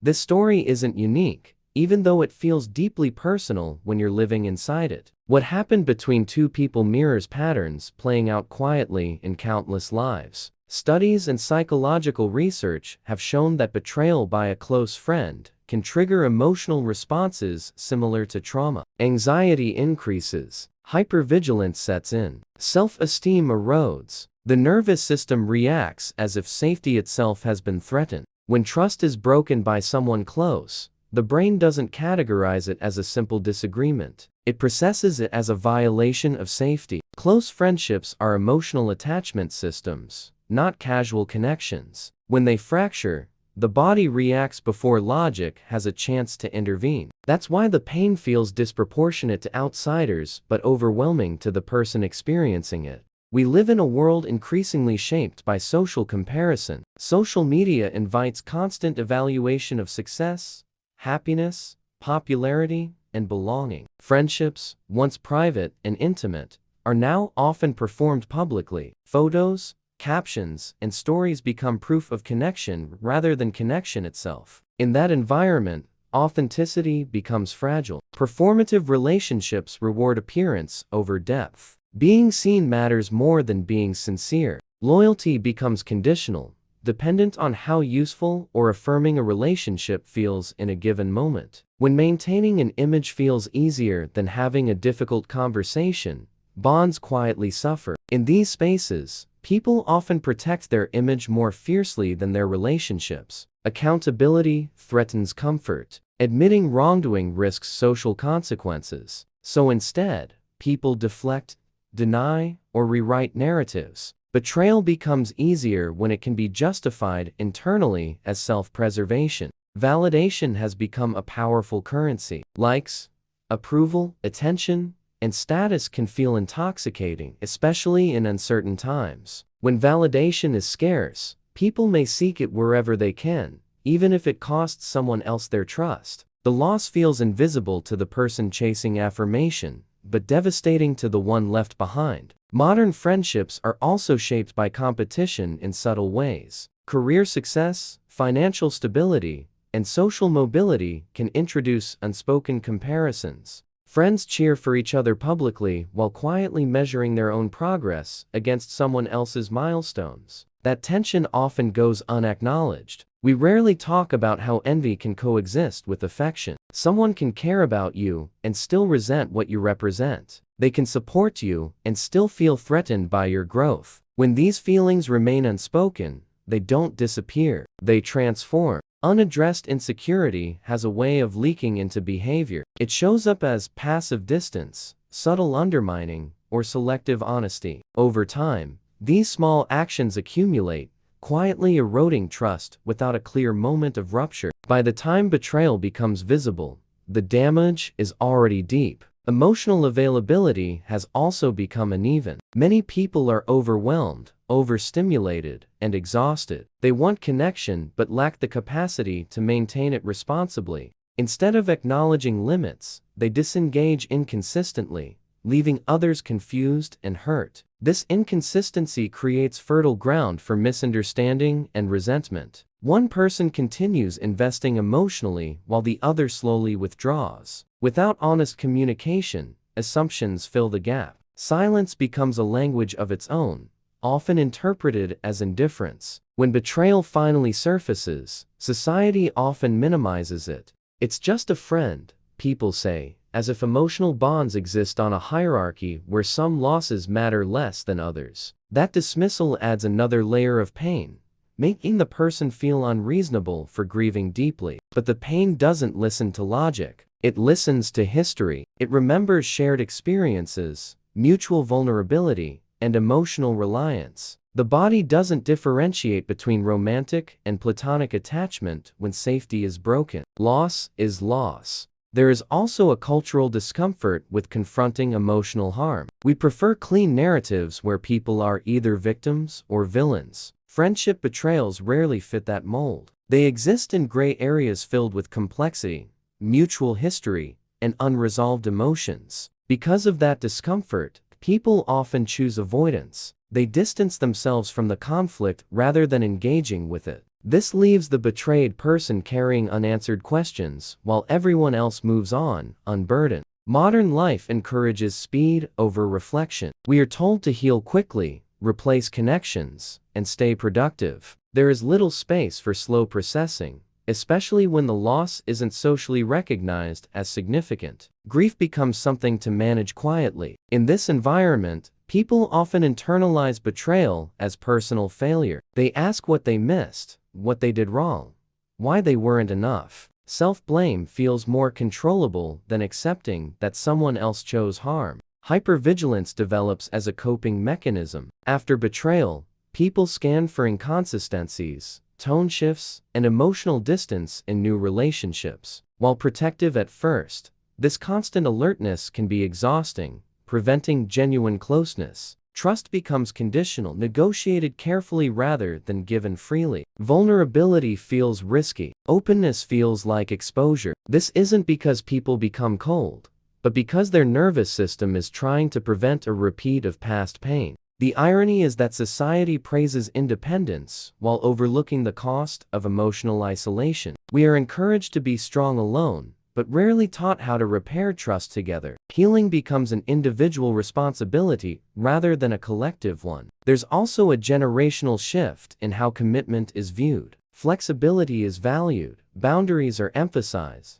This story isn't unique, even though it feels deeply personal when you're living inside it. What happened between two people mirrors patterns playing out quietly in countless lives. Studies and psychological research have shown that betrayal by a close friend can trigger emotional responses similar to trauma. Anxiety increases, hypervigilance sets in, self-esteem erodes, the nervous system reacts as if safety itself has been threatened. When trust is broken by someone close, the brain doesn't categorize it as a simple disagreement. It processes it as a violation of safety. Close friendships are emotional attachment systems, not casual connections. When they fracture, the body reacts before logic has a chance to intervene. That's why the pain feels disproportionate to outsiders but overwhelming to the person experiencing it. We live in a world increasingly shaped by social comparison. Social media invites constant evaluation of success, happiness, popularity, and belonging. Friendships, once private and intimate, are now often performed publicly. Photos, captions, and stories become proof of connection rather than connection itself. In that environment, authenticity becomes fragile. Performative relationships reward appearance over depth. Being seen matters more than being sincere. Loyalty becomes conditional, dependent on how useful or affirming a relationship feels in a given moment. When maintaining an image feels easier than having a difficult conversation, bonds quietly suffer. In these spaces, people often protect their image more fiercely than their relationships. Accountability threatens comfort. Admitting wrongdoing risks social consequences. So instead, people deflect, deny, or rewrite narratives. Betrayal becomes easier when it can be justified internally as self-preservation. Validation has become a powerful currency. Likes, approval, attention, and status can feel intoxicating, especially in uncertain times. When validation is scarce, people may seek it wherever they can, even if it costs someone else their trust. The loss feels invisible to the person chasing affirmation, but devastating to the one left behind. Modern friendships are also shaped by competition in subtle ways. Career success, financial stability, and social mobility can introduce unspoken comparisons. Friends cheer for each other publicly while quietly measuring their own progress against someone else's milestones. That tension often goes unacknowledged. We rarely talk about how envy can coexist with affection. Someone can care about you and still resent what you represent. They can support you and still feel threatened by your growth. When these feelings remain unspoken, they don't disappear, they transform. Unaddressed insecurity has a way of leaking into behavior. It shows up as passive distance, subtle undermining, or selective honesty. Over time, these small actions accumulate, quietly eroding trust without a clear moment of rupture. By the time betrayal becomes visible, the damage is already deep. Emotional availability has also become uneven. Many people are overwhelmed, overstimulated, and exhausted. They want connection but lack the capacity to maintain it responsibly. Instead of acknowledging limits, they disengage inconsistently, leaving others confused and hurt. This inconsistency creates fertile ground for misunderstanding and resentment. One person continues investing emotionally while the other slowly withdraws. Without honest communication, assumptions fill the gap. Silence becomes a language of its own, often interpreted as indifference. When betrayal finally surfaces, society often minimizes it. It's just a friend, people say, as if emotional bonds exist on a hierarchy where some losses matter less than others. That dismissal adds another layer of pain, making the person feel unreasonable for grieving deeply. But the pain doesn't listen to logic. It listens to history. It remembers shared experiences, mutual vulnerability, and emotional reliance. The body doesn't differentiate between romantic and platonic attachment when safety is broken. Loss is loss. There is also a cultural discomfort with confronting emotional harm. We prefer clean narratives where people are either victims or villains. Friendship betrayals rarely fit that mold. They exist in gray areas filled with complexity, mutual history, and unresolved emotions. Because of that discomfort, people often choose avoidance. They distance themselves from the conflict rather than engaging with it. This leaves the betrayed person carrying unanswered questions while everyone else moves on, unburdened. Modern life encourages speed over reflection. We are told to heal quickly, replace connections, and stay productive. There is little space for slow processing, especially when the loss isn't socially recognized as significant. Grief becomes something to manage quietly. In this environment, people often internalize betrayal as personal failure. They ask what they missed, what they did wrong, why they weren't enough. Self-blame feels more controllable than accepting that someone else chose harm. Hypervigilance develops as a coping mechanism. After betrayal, people scan for inconsistencies, tone shifts, and emotional distance in new relationships. While protective at first, this constant alertness can be exhausting, preventing genuine closeness. Trust becomes conditional, negotiated carefully rather than given freely. Vulnerability feels risky. Openness feels like exposure. This isn't because people become cold, but because their nervous system is trying to prevent a repeat of past pain. The irony is that society praises independence while overlooking the cost of emotional isolation. We are encouraged to be strong alone, but rarely taught how to repair trust together. Healing becomes an individual responsibility rather than a collective one. There's also a generational shift in how commitment is viewed. Flexibility is valued, boundaries are emphasized,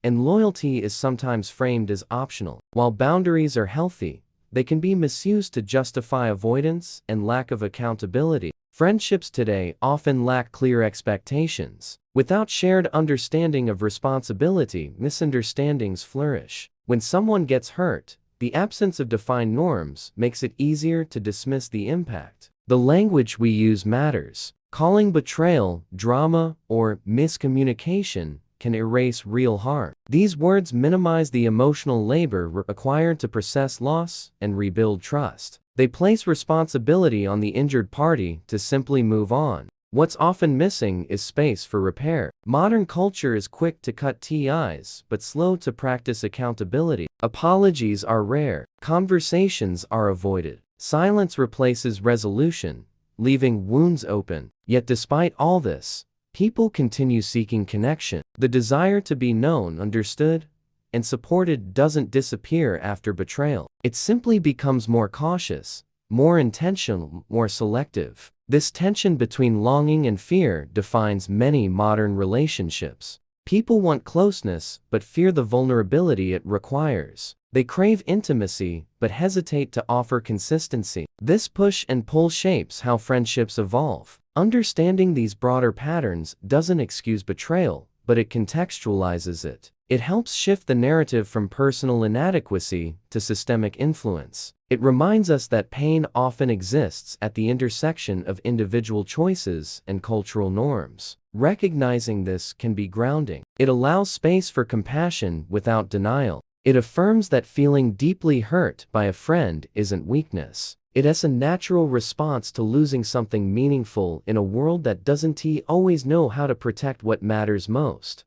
and loyalty is sometimes framed as optional. While boundaries are healthy, they can be misused to justify avoidance and lack of accountability. Friendships today often lack clear expectations. Without shared understanding of responsibility, misunderstandings flourish. When someone gets hurt, the absence of defined norms makes it easier to dismiss the impact. The language we use matters. Calling betrayal, drama, or miscommunication can erase real harm. These words minimize the emotional labor required to process loss and rebuild trust. They place responsibility on the injured party to simply move on. What's often missing is space for repair. Modern culture is quick to cut ties, but slow to practice accountability. Apologies are rare. Conversations are avoided. Silence replaces resolution, leaving wounds open. Yet despite all this, people continue seeking connection. The desire to be known, understood, and supported doesn't disappear after betrayal. It simply becomes more cautious, more intentional, more selective. This tension between longing and fear defines many modern relationships. People want closeness, but fear the vulnerability it requires. They crave intimacy, but hesitate to offer consistency. This push and pull shapes how friendships evolve. Understanding these broader patterns doesn't excuse betrayal, but it contextualizes it. It helps shift the narrative from personal inadequacy to systemic influence. It reminds us that pain often exists at the intersection of individual choices and cultural norms. Recognizing this can be grounding. It allows space for compassion without denial. It affirms that feeling deeply hurt by a friend isn't weakness. It is a natural response to losing something meaningful in a world that doesn't always know how to protect what matters most.